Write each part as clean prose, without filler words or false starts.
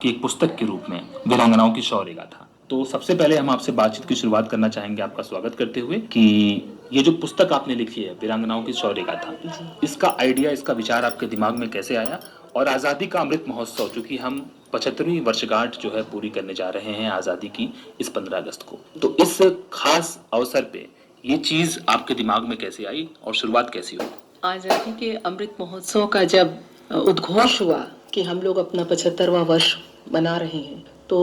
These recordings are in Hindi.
कि एक पुस्तक के रूप में वीरांगनाओं की शौर्य गाथा। तो सबसे पहले हम आपसे बातचीत की शुरुआत करना चाहेंगे आपका स्वागत करते हुए कि ये जो पुस्तक आपने लिखी है वीरांगनाओं की शौर्य गाथा, इसका आइडिया, इसका विचार आपके दिमाग में कैसे आया? और आज़ादी का अमृत महोत्सव, चूंकि हम 75वीं वर्षगांठ जो है पूरी करने जा रहे हैं आज़ादी की इस 15 अगस्त को, तो इस खास अवसर पे ये चीज़ आपके दिमाग में कैसे आई और शुरुआत कैसी हुई? आज़ादी के अमृत महोत्सव का जब उद्घोष हुआ कि हम लोग अपना 75वां वर्ष मना रहे हैं, तो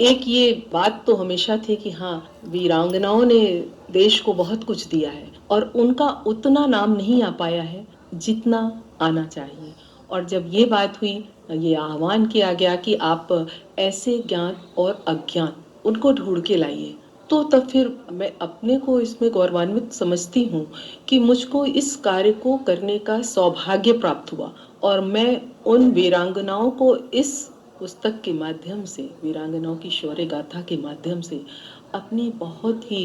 एक ये बात तो हमेशा थी कि हाँ, वीरांगनाओं ने देश को बहुत कुछ दिया है और उनका उतना नाम नहीं आ पाया है जितना आना चाहिए। और जब ये बात हुई, ये आह्वान किया गया कि आप ऐसे ज्ञात और अज्ञात उनको ढूंढ के लाइए, तो तब फिर मैं अपने को इसमें गौरवान्वित समझती हूँ कि मुझको इस कार्य को करने का सौभाग्य प्राप्त हुआ और मैं उन वीरांगनाओं को इस पुस्तक के माध्यम से, वीरांगनाओं की शौर्य गाथा के माध्यम से अपनी बहुत ही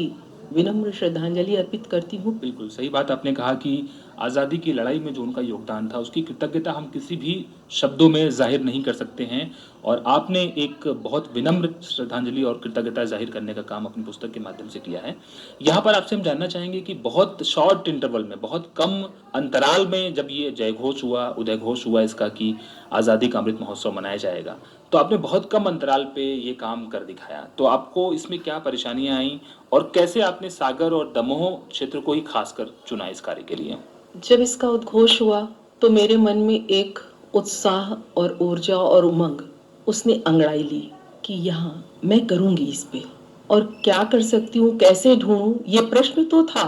विनम्र श्रद्धांजलि अर्पित करती हूँ। बिल्कुल सही बात आपने कहा कि आज़ादी की लड़ाई में जो उनका योगदान था उसकी कृतज्ञता हम किसी भी शब्दों में जाहिर नहीं कर सकते हैं, और आपने एक बहुत विनम्र श्रद्धांजलि और कृतज्ञता जाहिर करने का काम अपनी पुस्तक के माध्यम से किया है। यहाँ पर आपसे हम जानना चाहेंगे कि बहुत शॉर्ट इंटरवल में, बहुत कम अंतराल में जब ये जय घोष हुआ, उदय घोष हुआ इसका कि आज़ादी का अमृत महोत्सव मनाया जाएगा, तो आपने बहुत कम अंतराल पे ये काम कर दिखाया। तो आपको इसमें क्या परेशानियां आई और कैसे आपने सागर और दमोह क्षेत्र को ही खासकर चुना इस कार्य के लिए? जब इसका उद्घोष हुआ तो मेरे मन में एक उत्साह और ऊर्जा और उमंग उसने अंगड़ाई ली कि यहाँ मैं करूंगी इस पे, और क्या कर सकती हूँ, कैसे ढूंढूं, ये प्रश्न तो था,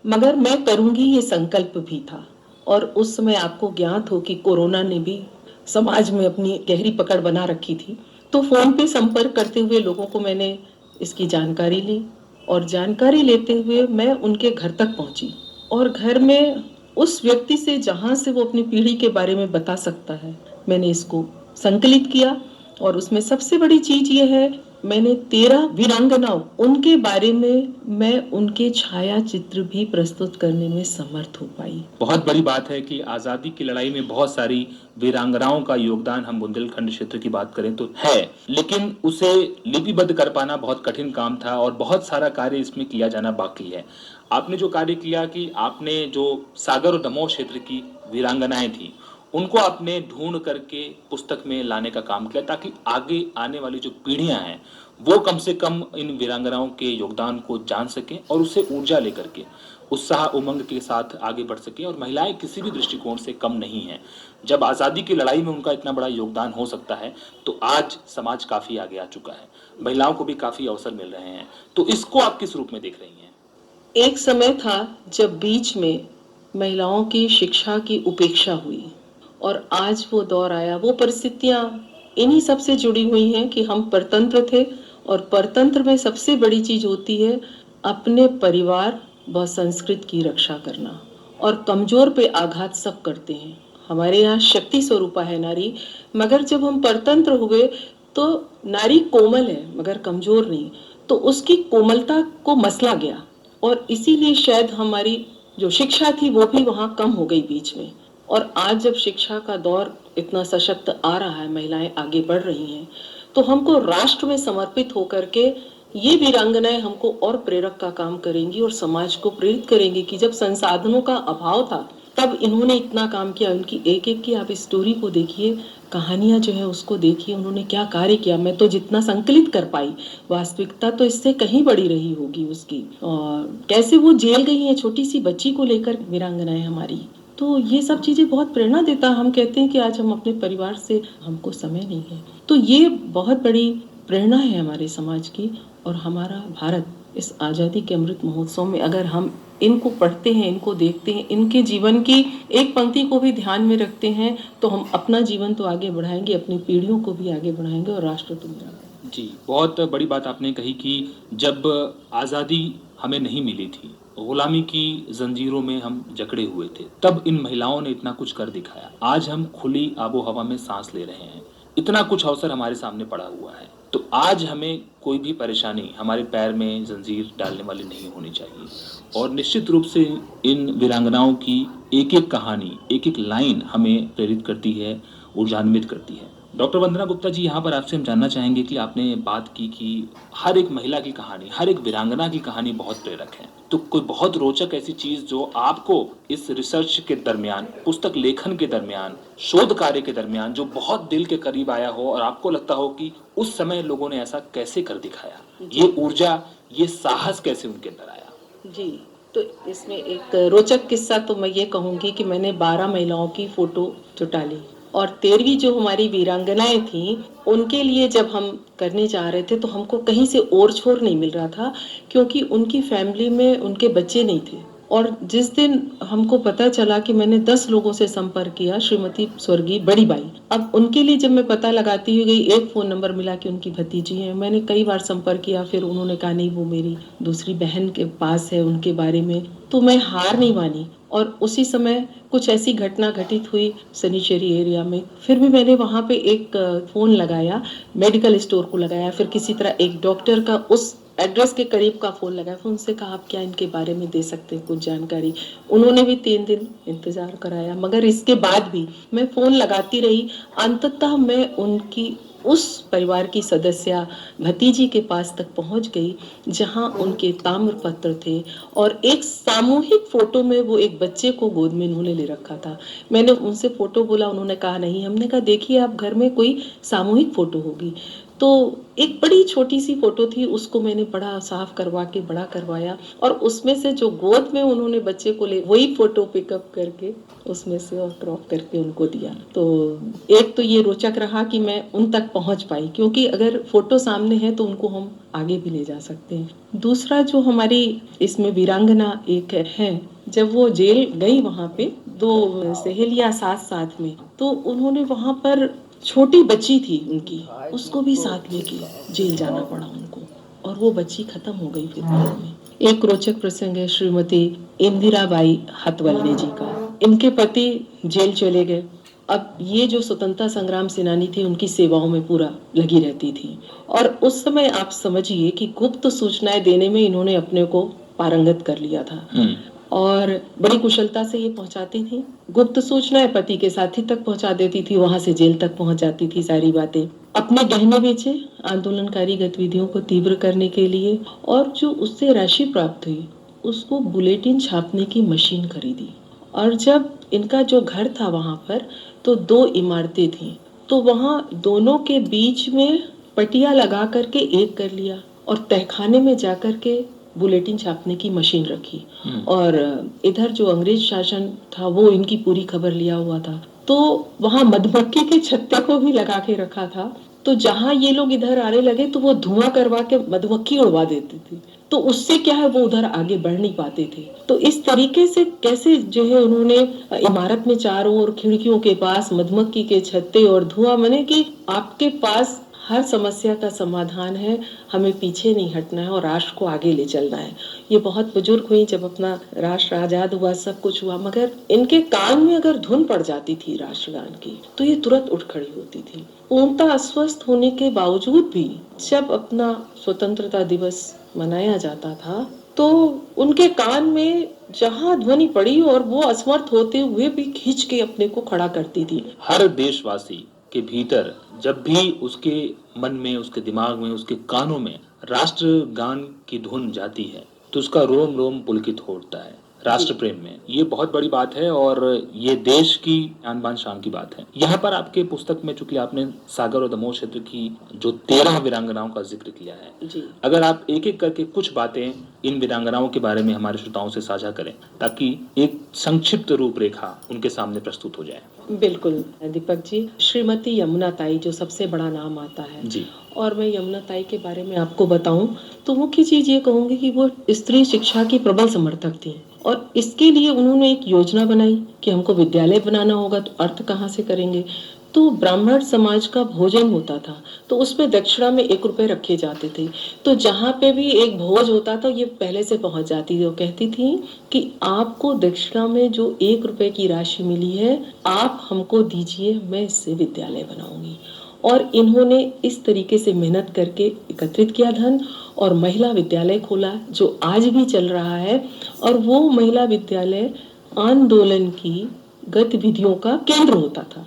मगर मैं करूंगी ये संकल्प भी था। और उस समय आपको ज्ञात हो कि कोरोना ने भी समाज में अपनी गहरी पकड़ बना रखी थी, तो फोन पे संपर्क करते हुए लोगों को मैंने इसकी जानकारी ली और जानकारी लेते हुए मैं उनके घर तक पहुंची और घर में उस व्यक्ति से जहां से वो अपनी पीढ़ी के बारे में बता सकता है, मैंने इसको संकलित किया। और उसमें सबसे बड़ी चीज ये है, मैंने 13 वीरांगनाओं उनके बारे में मैं उनके छाया चित्र भी प्रस्तुत करने में समर्थ हो पाई। बहुत बड़ी बात है कि आज़ादी की लड़ाई में बहुत सारी वीरांगनाओं का योगदान, हम बुंदेलखंड क्षेत्र की बात करें तो है, लेकिन उसे लिपिबद्ध कर पाना बहुत कठिन काम था और बहुत सारा कार्य इसमें किया जाना बाकी है। आपने जो कार्य किया कि आपने जो सागर और दमोह क्षेत्र की वीरांगनाएं थी उनको आपने ढूंढ करके पुस्तक में लाने का काम किया, ताकि आगे आने वाली जो पीढ़ियां हैं वो कम से कम इन वीरांगनाओं के योगदान को जान सकें और उससे ऊर्जा लेकर के, उत्साह उमंग के साथ आगे बढ़ सकें। और महिलाएं किसी भी दृष्टिकोण से कम नहीं हैं। जब आज़ादी की लड़ाई में उनका इतना बड़ा योगदान हो सकता है तो आज समाज काफ़ी आगे आ चुका है, महिलाओं को भी काफ़ी अवसर मिल रहे हैं। तो इसको आप किस रूप में देख रही हैं? एक समय था जब बीच में महिलाओं की शिक्षा की उपेक्षा हुई और आज वो दौर आया, वो परिस्थितियां इन्हीं सब से जुड़ी हुई हैं कि हम परतंत्र थे और परतंत्र में सबसे बड़ी चीज होती है अपने परिवार व संस्कृति की रक्षा करना, और कमजोर पे आघात सब करते हैं। हमारे यहाँ शक्ति स्वरूपा है नारी, मगर जब हम परतंत्र हुए तो नारी कोमल है मगर कमजोर नहीं, तो उसकी कोमलता को मसला गया और इसीलिए शायद हमारी जो शिक्षा थी वो भी वहाँ कम हो गई बीच में। और आज जब शिक्षा का दौर इतना सशक्त आ रहा है, महिलाएं आगे बढ़ रही हैं, तो हमको राष्ट्र में समर्पित होकर के ये वीरांगनाएं हमको और प्रेरक का काम करेंगी और समाज को प्रेरित करेंगी कि जब संसाधनों का अभाव था तब इन्होंने इतना काम किया। उनकी एक एक की आप स्टोरी को देखिए, कहानियां जो है उसको देखिए, उन्होंने क्या कार्य किया। मैं तो जितना संकलित कर पाई, वास्तविकता तो इससे कहीं बड़ी रही होगी उसकी। और कैसे वो जेल गई है छोटी सी बच्ची को लेकर, वीरांगनाएं हमारी, तो ये सब चीजें बहुत प्रेरणा देता। हम कहते हैं कि आज हम अपने परिवार से, हमको समय नहीं है, तो ये बहुत बड़ी प्रेरणा है हमारे समाज की। और हमारा भारत इस आज़ादी के अमृत महोत्सव में अगर हम इनको पढ़ते हैं, इनको देखते हैं, इनके जीवन की एक पंक्ति को भी ध्यान में रखते हैं, तो हम अपना जीवन तो आगे बढ़ाएंगे, अपनी पीढ़ियों को भी आगे बढ़ाएंगे और राष्ट्र तो मेरा। जी, बहुत बड़ी बात आपने कही कि जब आज़ादी हमें नहीं मिली थी, गुलामी की जंजीरों में हम जकड़े हुए थे, तब इन महिलाओं ने इतना कुछ कर दिखाया। आज हम खुली आबो हवा में सांस ले रहे हैं, इतना कुछ अवसर हमारे सामने पड़ा हुआ है। तो आज हमें कोई भी परेशानी हमारे पैर में जंजीर डालने वाली नहीं होनी चाहिए। और निश्चित रूप से इन वीरांगनाओं की एक एक कहानी, एक एक लाइन हमें प्रेरित करती है, ऊर्जान्वित करती है। डॉक्टर वंदना गुप्ता जी, यहाँ पर आपसे हम जानना चाहेंगे कि आपने बात की कि हर एक महिला की कहानी, हर एक वीरांगना की कहानी बहुत प्रेरक है। तो कोई बहुत रोचक ऐसी चीज़ जो आपको इस रिसर्च के दरमियान, पुस्तक लेखन के दरमियान, शोध कार्य के दरमियान जो बहुत दिल के करीब आया हो और आपको लगता हो कि उस समय लोगों ने ऐसा कैसे कर दिखाया? ये ऊर्जा, ये साहस कैसे उनके अंदर आया? जी, तो इसमें एक रोचक किस्सा तो मैं ये कहूँगी कि मैंने 12 महिलाओं की फ़ोटो जुटा ली और 13वीं जो हमारी वीरांगनाएँ थीं, उनके लिए जब हम करने जा रहे थे, तो हमको कहीं से ओर-छोर नहीं मिल रहा था क्योंकि उनकी फ़ैमिली में उनके बच्चे नहीं थे। और जिस दिन हमको पता चला कि मैंने 10 लोगों से संपर्क किया, श्रीमती स्वर्गीय बड़ी बाई। अब उनके लिए जब मैं पता लगाती हुई गई, एक फ़ोन नंबर मिला कि उनकी भतीजी हैं। मैंने कई बार संपर्क किया, फिर उन्होंने कहा नहीं वो मेरी दूसरी बहन के पास है उनके बारे में। तो मैं हार नहीं मानी और उसी समय कुछ ऐसी घटना घटित हुई शनिचरी एरिया में। फिर भी मैंने वहाँ पे एक फ़ोन लगाया, मेडिकल स्टोर को लगाया, फिर किसी तरह एक डॉक्टर का उस एड्रेस के करीब का फ़ोन लगाया। फिर उनसे कहा आप क्या इनके बारे में दे सकते हैं कुछ जानकारी? उन्होंने भी 3 दिन इंतज़ार कराया, मगर इसके बाद भी मैं फ़ोन लगाती रही। अंततः मैं उनकी उस परिवार की सदस्या भतीजी के पास तक पहुंच गई जहां उनके ताम्रपत्र थे और एक सामूहिक फोटो में वो एक बच्चे को गोद में उन्होंने ले रखा था। मैंने उनसे फोटो बोला, उन्होंने कहा नहीं। हमने कहा देखिए आप घर में कोई सामूहिक फोटो होगी। तो एक बड़ी छोटी सी फोटो थी, उसको मैंने बड़ा साफ करवा के बड़ा करवाया और उसमें से जो गोद में उन्होंने बच्चे को ले वही फोटो पिकअप करके उसमें से और क्रॉप करके उनको दिया। तो एक तो ये रोचक रहा कि मैं उन तक पहुंच पाई क्योंकि अगर फोटो सामने है तो उनको हम आगे भी ले जा सकते हैं। दूसरा जो हमारी इसमें वीरांगना एक है, जब वो जेल गई वहाँ पे 2 सहेलियां साथ में, तो उन्होंने वहाँ पर छोटी बच्ची थी उनकी, उसको भी साथ लेके जेल जाना पड़ा उनको और वो बच्ची खत्म हो गई फिर बाद में। एक रोचक प्रसंग है श्रीमती इंदिराबाई हतवलने जी का। इनके पति जेल चले गए। अब ये जो स्वतंत्रता संग्राम सेनानी थी उनकी सेवाओं में पूरा लगी रहती थी और उस समय आप समझिए कि गुप्त सूचनाएं देने में इन्होंने अपने को पारंगत कर लिया था और बड़ी कुशलता से ये पहुंचाती थी। गुप्त सूचनाएं पति के साथी तक पहुंचा देती थी, वहां से जेल तक पहुंच जाती थी सारी बातें। अपने गहने बेचे आंदोलनकारी गतिविधियों को तीव्र करने के लिए और जो उससे राशि प्राप्त हुई उसको बुलेटिन छापने की मशीन खरीदी। और जब इनका जो घर था वहां पर तो 2 इमारतें थी, तो वहां दोनों के बीच में पटिया लगा करके एक कर लिया और तहखाने में जाकर के बुलेटिन छापने की मशीन रखी और इधर जो अंग्रेज शासन था वो इनकी पूरी खबर लिया हुआ था। तो वहां मधुमक्खी के छत्ते को भी लगा के रखा था, तो जहां ये लोग इधर आने लगे तो वो धुआं करवा के मधुमक्खी उड़वा देती थी, तो उससे क्या है वो उधर आगे बढ़ नहीं पाते थे। तो इस तरीके से कैसे जो है उन्होंने इमारत में चारों ओर खिड़कियों के पास मधुमक्खी के छत्ते और धुआं, माने कि आपके पास हर समस्या का समाधान है, हमें पीछे नहीं हटना है और राष्ट्र को आगे ले चलना है। ये बहुत बुजुर्ग हुई, जब अपना राष्ट्र आजाद हुआ सब कुछ हुआ, मगर इनके कान में अगर धुन पड़ जाती थी राष्ट्रगान की तो ये तुरंत उठ खड़ी होती थी। पूर्णतः अस्वस्थ होने के बावजूद भी जब अपना स्वतंत्रता दिवस मनाया जाता था तो उनके कान में जहां ध्वनि पड़ी और वो असमर्थ होते हुए भी खींच के अपने को खड़ा करती थी। हर देशवासी के भीतर जब भी उसके मन में, उसके दिमाग में, उसके कानों में राष्ट्रगान की धुन जाती है तो उसका रोम रोम पुलकित होता है राष्ट्र प्रेम में। ये बहुत बड़ी बात है और ये देश की आन बान शान की बात है। यहाँ पर आपके पुस्तक में चूंकि आपने सागर और दमोह क्षेत्र की जो 13 वीरांगनाओं का जिक्र किया है जी। अगर आप एक एक करके कुछ बातें इन वीरांगनाओं के बारे में हमारे श्रोताओं से साझा करें ताकि एक संक्षिप्त रूपरेखा उनके सामने प्रस्तुत हो जाए। बिल्कुल दीपक जी, श्रीमती यमुना ताई जो सबसे बड़ा नाम आता है जी। और मैं यमुना ताई के बारे में आपको बताऊं तो मुख्य चीज ये कहूंगी कि वो स्त्री शिक्षा की प्रबल समर्थक थी और इसके लिए उन्होंने एक योजना बनाई कि हमको विद्यालय बनाना होगा, तो अर्थ कहाँ से करेंगे। तो ब्राह्मण समाज का भोजन होता था तो उसमें दक्षिणा में 1 रुपए रखे जाते थे, तो जहाँ पे भी एक भोज होता था ये पहले से पहुंच जाती थी। वो कहती थी कि आपको दक्षिणा में जो 1 रुपए की राशि मिली है आप हमको दीजिए, मैं इससे विद्यालय बनाऊंगी। और इन्होंने इस तरीके से मेहनत करके एकत्रित किया धन और महिला विद्यालय खोला जो आज भी चल रहा है और वो महिला विद्यालय आंदोलन की गतिविधियों का केंद्र होता था।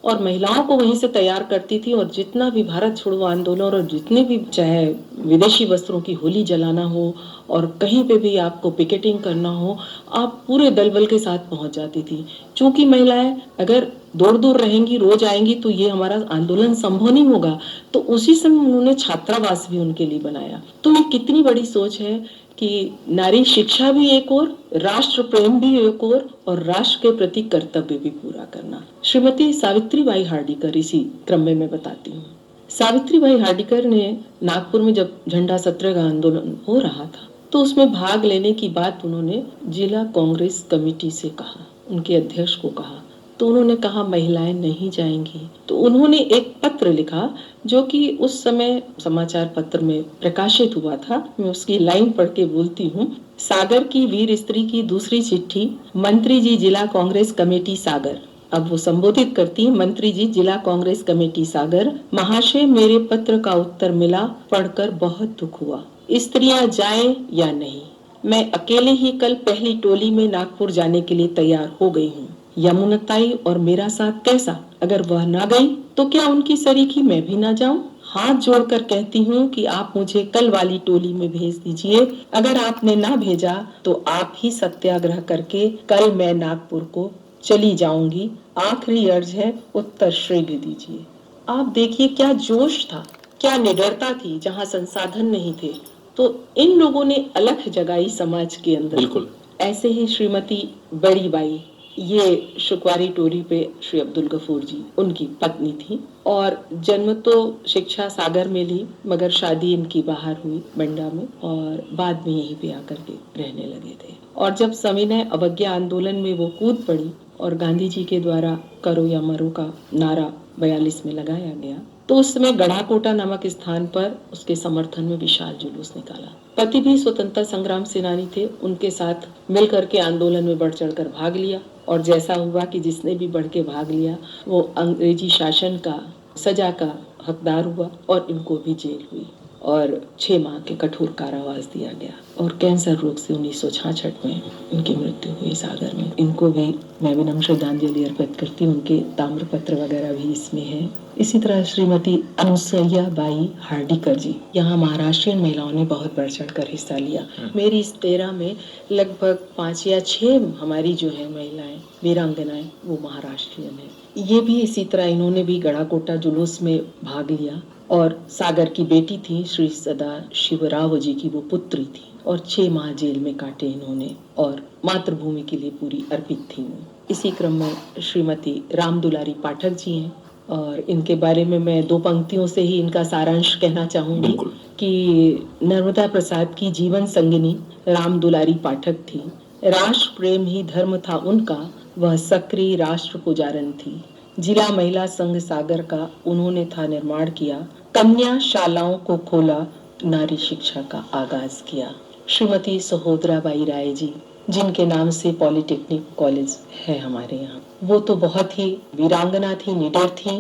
और महिलाओं को वहीं से तैयार करती थी। और जितना भी भारत छोड़ो आंदोलन और जितने भी चाहे विदेशी वस्त्रों की होली जलाना हो और कहीं पे भी आपको पिकेटिंग करना हो, आप पूरे दल बल के साथ पहुंच जाती थी। चूंकि महिलाएं अगर दूर दूर रहेंगी, रोज आएंगी, तो ये हमारा आंदोलन संभव नहीं होगा। तो उसी समय उन्होंने छात्रावास भी उनके लिए बनाया। तो ये कितनी बड़ी सोच है कि नारी शिक्षा भी एक और, राष्ट्र प्रेम भी एक और राष्ट्र के प्रति कर्तव्य भी पूरा करना। श्रीमती सावित्रीबाई हार्डिकर इसी क्रम में मैं बताती हूँ। सावित्रीबाई हार्डिकर ने नागपुर में जब झंडा सत्याग्रह आंदोलन हो रहा था, तो उसमें भाग लेने की बात उन्होंने जिला कांग्रेस कमेटी से कहा, उनके अध्यक्ष को कहा। तो उन्होंने कहा महिलाएं नहीं जाएंगी। तो उन्होंने एक पत्र लिखा जो कि उस समय समाचार पत्र में प्रकाशित हुआ था। मैं उसकी लाइन पढ़ के बोलती हूँ। सागर की वीर स्त्री की दूसरी चिट्ठी, मंत्री जी जिला कांग्रेस कमेटी सागर। अब वो संबोधित करती है, मंत्री जी जिला कांग्रेस कमेटी सागर, महाशय मेरे पत्र का उत्तर मिला, पढ़कर बहुत दुख हुआ। स्त्रियां जाएं या नहीं, मैं अकेले ही कल पहली टोली में नागपुर जाने के लिए तैयार हो गई हूँ। यमुनाताई और मेरा साथ कैसा? अगर वह ना गई तो क्या उनकी सरीखी मैं भी ना जाऊं? हाथ जोड़कर कहती हूँ कि आप मुझे कल वाली टोली में भेज दीजिए। अगर आपने ना भेजा तो आप ही सत्याग्रह करके कल मैं नागपुर को चली जाऊंगी। आखिरी अर्ज है, उत्तर शीघ्र दीजिए। आप देखिए क्या जोश था, क्या निडरता थी जहाँ संसाधन नहीं थे। तो इन लोगों ने अलख जगाई समाज के अंदर। बिल्कुल। ऐसे ही श्रीमती बड़ी बाई, ये शुकवारी टोरी पे श्री अब्दुल गफूर जी उनकी पत्नी थी और जन्म तो शिक्षा सागर में ली, मगर शादी इनकी बाहर हुई बंडा में और बाद में यहीं पे आकर के रहने लगे थे। और जब सविनय अवज्ञा आंदोलन में वो कूद पड़ी और गांधी जी के द्वारा करो या मरो का नारा 42 में लगाया गया, तो उस समय गढ़ाकोटा नामक स्थान पर उसके समर्थन में विशाल जुलूस निकाला। पति भी स्वतंत्रता संग्राम सेनानी थे, उनके साथ मिलकर के आंदोलन में बढ़ चढ़कर भाग लिया। और जैसा हुआ कि जिसने भी बढ़ के भाग लिया वो अंग्रेजी शासन का सजा का हकदार हुआ और इनको भी जेल हुई और 6 माह के कठोर कारावास दिया गया। और कैंसर रोग से 1966 में इनकी मृत्यु हुई सागर में। इनको भी मैं विनम्र श्रद्धांजलि अर्पित करती हूँ। उनके ताम्रपत्र वगैरह भी इसमें है। इसी तरह श्रीमती अनुसैया बाई हार्डिकर जी, यहाँ महाराष्ट्रीयन महिलाओं ने बहुत बढ़ चढ़ कर हिस्सा लिया। मेरी इस 13 में लगभग 5 या 6 हमारी जो है महिलाएं वीरांगनाएं वो महाराष्ट्रीयन है। ये भी इसी तरह इन्होंने भी गढ़ाकोटा जुलूस में भाग लिया और सागर की बेटी थी श्री सदा शिवराव जी की वो पुत्री थी और 6 माह जेल में काटे इन्होंने और मातृभूमि के लिए पूरी अर्पित थी। इसी क्रम में श्रीमती राम दुलारी पाठक जी हैं और इनके बारे में मैं 2 पंक्तियों से ही इनका सारांश कहना चाहूंगी कि नर्मदा प्रसाद की जीवन संगिनी राम दुलारी पाठक थी। राष्ट्र प्रेम ही धर्म था उनका, वह सक्रिय राष्ट्र पुजारन थी। जिला महिला संघ सागर का उन्होंने था निर्माण किया। कन्या शालाओं को खोला, नारी शिक्षा का आगाज किया। श्रीमती सहोदराबाई राय जी, जिनके नाम से पॉलिटेक्निक कॉलेज है हमारे यहाँ, वो तो बहुत ही वीरांगना थी, निडर थी।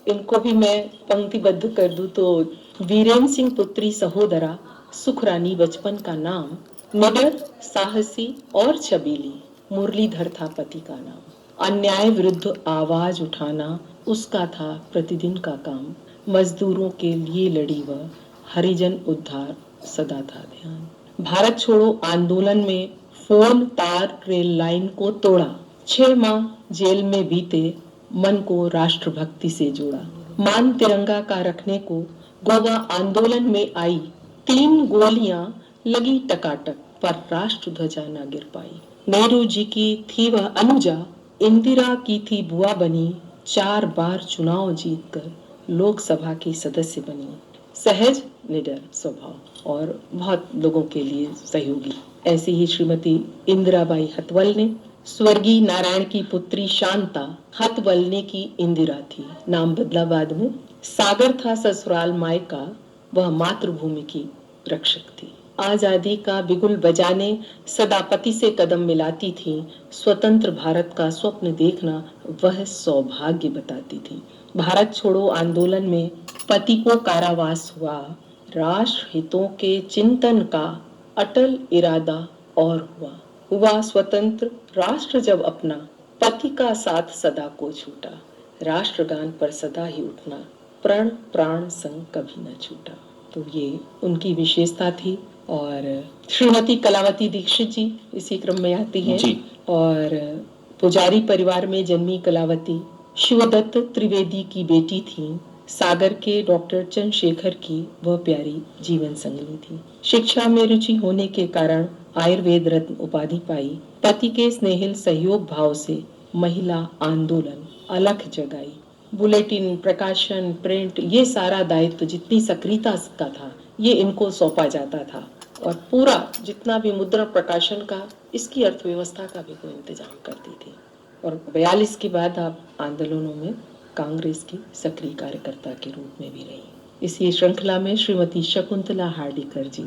इनको भी मैं पंक्तिबद्ध कर दूं तो वीरेंद्र सिंह पुत्री सहोदरा, सुखरानी बचपन का नाम, निडर साहसी और छबीली, मुरलीधर था पति का नाम। अन्याय विरुद्ध आवाज उठाना उसका था प्रतिदिन का काम। मजदूरों के लिए लड़ी वह, हरिजन उद्धार सदा था ध्यान। भारत छोड़ो आंदोलन में फोन तार रेल लाइन को तोड़ा। 6 माह जेल में बीते, मन को राष्ट्रभक्ति से जोड़ा। मान तिरंगा का रखने को गोवा आंदोलन में आई। 3 गोलियां लगी टकाटक, पर राष्ट्र ध्वजा न गिर पाई। नेहरू जी की थी वह अनुजा, इंदिरा की थी बुआ बनी। 4 बार चुनाव जीतकर लोकसभा की सदस्य बनी। सहज निडर स्वभाव और बहुत लोगों के लिए सहयोगी। ऐसी ही श्रीमती इंदिराबाई हतवल ने, स्वर्गीय नारायण की पुत्री शांता हतवलने की इंदिरा थी, नाम बदला बाद में। सागर था ससुराल मायका, वह मातृभूमि की रक्षक थी। आजादी का बिगुल बजाने सदा पति से कदम मिलाती थी। स्वतंत्र भारत का स्वप्न देखना वह सौभाग्य बताती थी। भारत छोड़ो आंदोलन में पति को कारावास हुआ। राष्ट्र हितों के चिंतन का अटल इरादा और हुआ स्वतंत्र राष्ट्र जब अपना, पति का साथ सदा को छूटा। राष्ट्रगान पर सदा ही उठना, प्रण प्राण संग कभी न छूटा। तो ये उनकी विशेषता थी। और श्रीमती कलावती दीक्षित जी इसी क्रम में आती हैं। जी। और पुजारी परिवार में जन्मी कलावती शिवदत्त त्रिवेदी की बेटी थी। सागर के डॉक्टर चंद्रशेखर की वह प्यारी जीवन संगनी थी। शिक्षा में रुचि होने के कारण आयुर्वेद रत्न उपाधि पाई। पति के स्नेहिल सहयोग भाव से महिला आंदोलन अलख जगाई। बुलेटिन, प्रकाशन, प्रिंट, ये सारा दायित्व जितनी सक्रियता का था ये इनको सौंपा जाता था। और पूरा जितना भी मुद्रण प्रकाशन का, इसकी अर्थव्यवस्था का भी वो इंतजाम करती थी। और 42 के बाद आप आंदोलनों में कांग्रेस की सक्रिय कार्यकर्ता के रूप में भी रही। इसी श्रृंखला में श्रीमती शकुंतला हार्डिकर जी,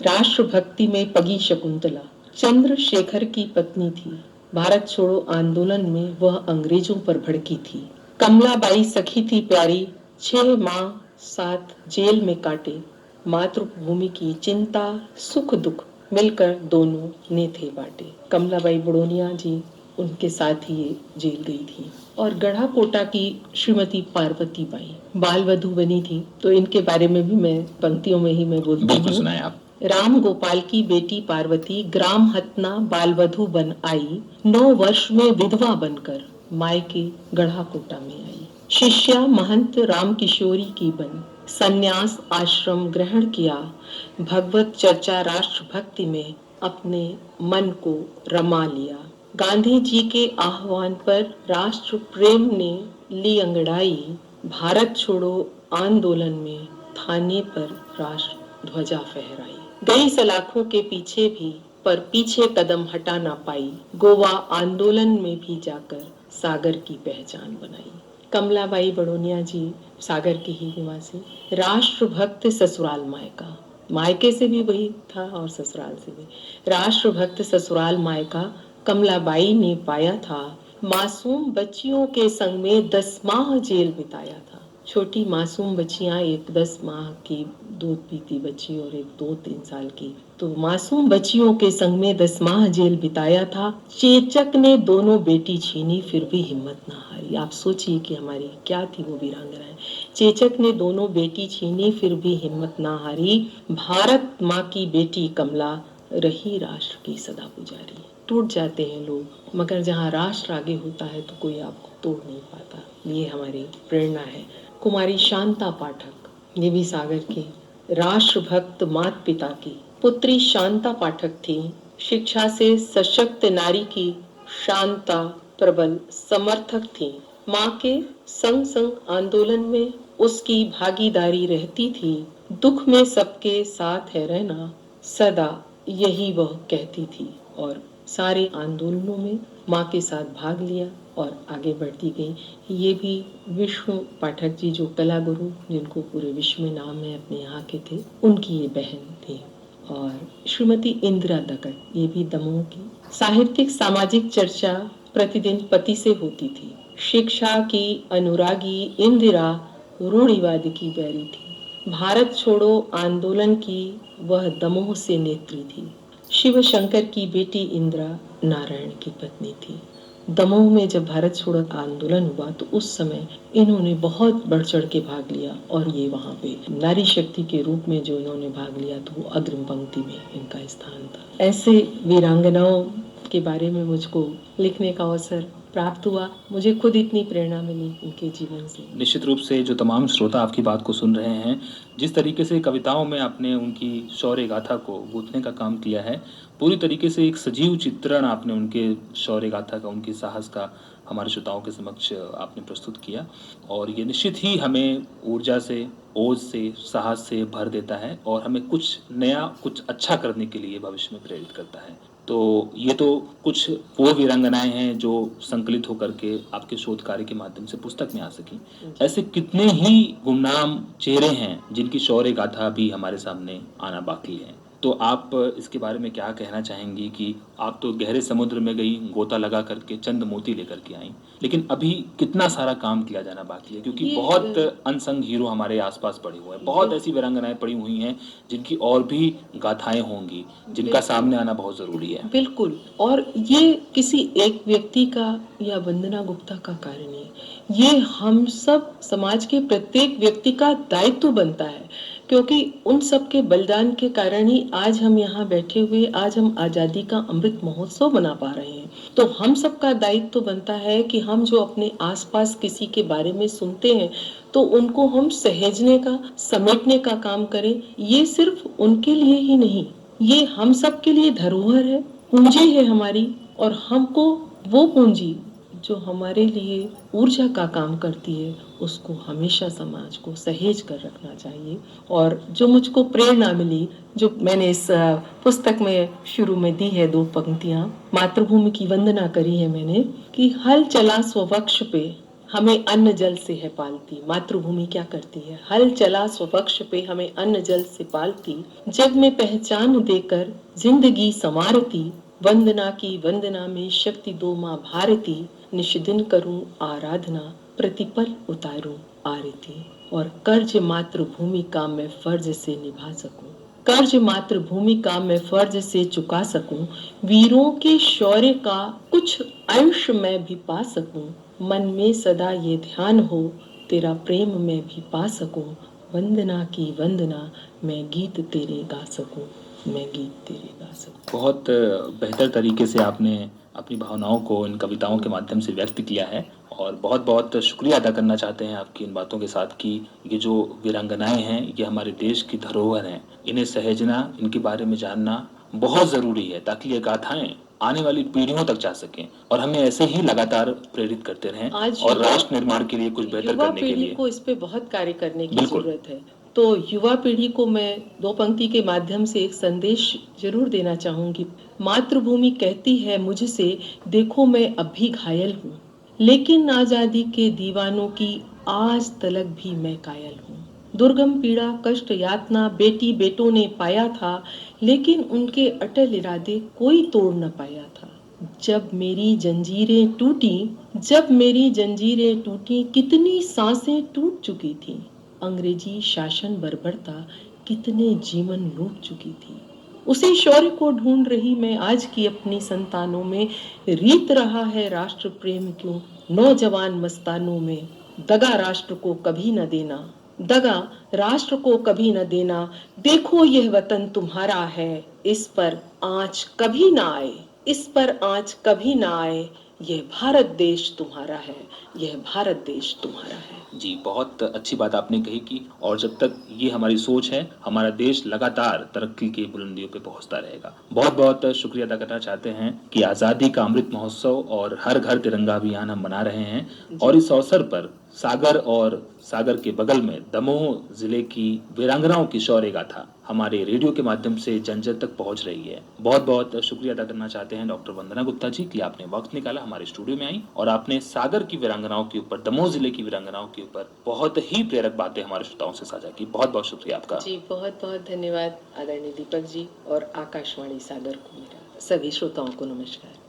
राष्ट्रभक्ति में पगी शकुंतला, चंद्रशेखर की पत्नी थी। भारत छोड़ो आंदोलन में वह अंग्रेजों पर भड़की थी। कमलाबाई सखी थी प्यारी, 6 माह 7 जेल में काटे। मातृभूमि की चिंता सुख दुख मिलकर दोनों ने थे बांटे। कमलाबाई बड़ोनिया जी उनके साथ ही ये जेल गई थी। और गढ़ा कोटा की श्रीमती पार्वती बाई बाल वधु बनी थी। तो इनके बारे में भी मैं पंक्तियों में ही मैं बोलती हूँ। आप राम गोपाल की बेटी पार्वती ग्राम हतना बाल वधु बन आई। 9 वर्ष में विधवा बनकर मायके गढ़ा कोटा में आई। शिष्या महंत राम किशोरी की बन संन्यास आश्रम ग्रहण किया। भगवत चर्चा राष्ट्र भक्ति में अपने मन को रमा लिया। गांधी जी के आह्वान पर राष्ट्र प्रेम ने ली अंगड़ाई। भारत छोड़ो आंदोलन में थाने पर राष्ट्र ध्वजा फहराई। गई सलाखों के पीछे भी पर पीछे कदम हटा ना पाई। गोवा आंदोलन में भी जाकर सागर की पहचान बनाई। कमलाबाई बड़ोनिया जी सागर की ही निवासी, राष्ट्रभक्त ससुराल मायका, मायके से भी वही था और ससुराल से भी। राष्ट्रभक्त ससुराल मायका कमलाबाई ने पाया था। मासूम बच्चियों के संग में 10 माह जेल बिताया था। छोटी मासूम बच्चियां, एक 10 माह की दूध पीती बच्ची और एक 2-3 साल की, तो मासूम बच्चियों के संग में 10 माह जेल बिताया था। चेचक ने दोनों बेटी छीनी फिर भी हिम्मत ना हारी। आप सोचिए कि हमारी क्या थी वो वीरांगनाएं। चेचक ने दोनों बेटी छीनी फिर भी हिम्मत ना हारी। भारत माँ की बेटी कमला रही राष्ट्र की सदा पुजारी। टूट जाते हैं लोग, मगर जहाँ राष्ट्र आगे होता है तो कोई आपको तोड़ नहीं पाता। ये हमारी प्रेरणा है। कुमारी शांता पाठक, ये भी सागर की राष्ट्रभक्त माता पिता की पुत्री शांता पाठक थी। शिक्षा से सशक्त नारी की शांता प्रबल समर्थक थी। माँ के संग संग आंदोलन में उसकी भागीदारी रहती थी। दुख में सबके साथ है रहना, सदा यही वह कहती थी। और सारे आंदोलनों में माँ के साथ भाग लिया और आगे बढ़ती गई। ये भी विष्णु पाठक जी, जो कला गुरु जिनको पूरे विश्व में नाम है, अपने यहाँ के थे, उनकी ये बहन थी। और श्रीमती इंदिरा दगड़, ये भी दमोह की। साहित्यिक सामाजिक चर्चा प्रतिदिन पति से होती थी। शिक्षा की अनुरागी इंदिरा रूढ़िवाद की बैरी थी। भारत छोड़ो आंदोलन की वह दमोह से नेत्री थी। शिव शंकर की बेटी इंदिरा नारायण की पत्नी थी। दमोह में जब भारत छोड़ो आंदोलन हुआ तो उस समय इन्होंने बहुत बढ़ चढ़ के भाग लिया। और ये वहाँ पे नारी शक्ति के रूप में जो इन्होंने भाग लिया तो वो अग्रिम पंक्ति में इनका स्थान था। ऐसे वीरांगनाओं के बारे में मुझको लिखने का अवसर प्राप्त हुआ। मुझे खुद इतनी प्रेरणा मिली उनके जीवन से। निश्चित रूप से जो तमाम श्रोता आपकी बात को सुन रहे हैं, जिस तरीके से कविताओं में आपने उनकी शौर्य गाथा को गूंथने का काम किया है, पूरी तरीके से एक सजीव चित्रण आपने उनके शौर्य गाथा का, उनकी साहस का हमारे श्रोताओं के समक्ष आपने प्रस्तुत किया। और ये निश्चित ही हमें ऊर्जा से, ओज से, साहस से भर देता है और हमें कुछ नया, कुछ अच्छा करने के लिए भविष्य में प्रेरित करता है। तो ये तो कुछ वो वीरांगनाएं हैं जो संकलित होकर के आपके शोध कार्य के माध्यम से पुस्तक में आ सकी। ऐसे कितने ही गुमनाम चेहरे हैं जिनकी शौर्य गाथा भी हमारे सामने आना बाकी है। तो आप इसके बारे में क्या कहना चाहेंगी कि आप तो गहरे समुद्र में गई, गोता लगा करके चंद मोती लेकर के आई, लेकिन अभी कितना सारा काम किया जाना बाकी है, क्योंकि ये बहुत अनसंग हीरो हमारे आसपास पड़े हुए हैं, बहुत ऐसी वीरांगनाएं पड़ी हुई हैं जिनकी और भी गाथाएं होंगी, जिनका बिल्कुल। सामने आना बहुत जरूरी है। बिल्कुल। और ये किसी एक व्यक्ति का या वंदना गुप्ता का कार्य नहीं है, ये हम सब समाज के प्रत्येक व्यक्ति का दायित्व बनता है, क्योंकि उन सब के बलिदान के कारण ही आज हम यहाँ बैठे हुए, आज हम आजादी का अमृत महोत्सव मना पा रहे हैं। तो हम सब का दायित्व बनता है कि हम जो अपने आसपास किसी के बारे में सुनते हैं तो उनको हम सहेजने का, समेटने का काम करें। ये सिर्फ उनके लिए ही नहीं, ये हम सब के लिए धरोहर है, पूंजी है हमारी, और हमको वो पूंजी जो हमारे लिए ऊर्जा का काम करती है उसको हमेशा समाज को सहेज कर रखना चाहिए। और जो मुझको प्रेरणा मिली, जो मैंने इस पुस्तक में शुरू में दी है 2 पंक्तियां, मातृभूमि की वंदना करी है मैंने कि हल चला स्ववक्ष पे हमें अन्न जल से है पालती। मातृभूमि क्या करती है? हल चला स्वपक्ष पे हमें अन्न जल से पालती, जग में पहचान देकर जिंदगी संवारती, वंदना की वंदना में शक्ति दो माँ भारती, निष्दिन करूं आराधना प्रतिपल उतारूं आरती, और कर्ज मातृभूमि का मैं फर्ज से निभा सकूं, कर्ज मातृभूमि का मैं फर्ज से चुका सकूं, वीरों के शौर्य का कुछ अंश मैं भी पा सकूं, मन में सदा ये ध्यान हो तेरा प्रेम मैं भी पा सकूं, वंदना की वंदना मैं गीत तेरे गा सकूं, मैं गीत तेरे गा सकूं। बहुत बेहतर तरीके से आपने अपनी भावनाओं को इन कविताओं के माध्यम से व्यक्त किया है, और बहुत बहुत शुक्रिया अदा करना चाहते हैं आपकी इन बातों के साथ कि ये जो वीरांगनाएं हैं ये हमारे देश की धरोहर हैं, इन्हें सहेजना, इनके बारे में जानना बहुत ज़रूरी है ताकि ये गाथाएं आने वाली पीढ़ियों तक जा सकें और हमें ऐसे ही लगातार प्रेरित करते रहें आज और राष्ट्र निर्माण के लिए कुछ बेहतर युवा करने के पीढ़ी लिए। को इस पे बहुत कार्य करने की बिल्कुल। जरूरत है। तो युवा पीढ़ी को मैं 2 पंक्ति के माध्यम से एक संदेश जरूर देना चाहूंगी। मातृभूमि कहती है मुझसे, देखो मैं अब भी घायल हूँ, लेकिन आजादी के दीवानों की आज तलक भी मैं कायल हूँ। दुर्गम पीड़ा कष्ट यातना बेटी बेटों ने पाया था, लेकिन उनके अटल इरादे कोई तोड़ न पाया था। जब मेरी जंजीरें टूटी, जब मेरी जंजीरें टूटी, कितनी सांसें टूट चुकी थी। अंग्रेजी शासन बर्बरता कितने जीवन लूट चुकी थी। उसी शौर्य को ढूंढ रही मैं आज की अपनी संतानों में, रीत रहा है राष्ट्र प्रेम क्यों नौजवान मस्तानों में। दगा राष्ट्र को कभी न देना, दगा राष्ट्र को कभी न देना, देखो यह वतन तुम्हारा है, इस पर आँच कभी ना आए, इस पर आँच कभी ना आए, यह भारत देश तुम्हारा है, यह भारत देश तुम्हारा है। जी, बहुत अच्छी बात आपने कही कि और जब तक ये हमारी सोच है, हमारा देश लगातार तरक्की की बुलंदियों पे पहुंचता रहेगा। बहुत बहुत शुक्रिया अदा करना चाहते हैं कि आज़ादी का अमृत महोत्सव और हर घर तिरंगा अभियान हम मना रहे हैं, और इस अवसर पर सागर और सागर के बगल में दमोह जिले की वीरांगनाओं की शौर्य गाथा हमारे रेडियो के माध्यम से जन जन तक पहुंच रही है। बहुत बहुत शुक्रिया अदा करना चाहते हैं डॉक्टर वंदना गुप्ता जी कि आपने वक्त निकाला, हमारे स्टूडियो में आई और आपने सागर की वीरांगनाओं के ऊपर, दमोह जिले की वीरांगनाओं के ऊपर बहुत ही प्रेरक बातें हमारे श्रोताओं से साझा की। बहुत बहुत शुक्रिया आपका। जी, बहुत बहुत धन्यवाद आदरणीय दीपक जी, और आकाशवाणी सागर को मेरा सभी श्रोताओं को नमस्कार।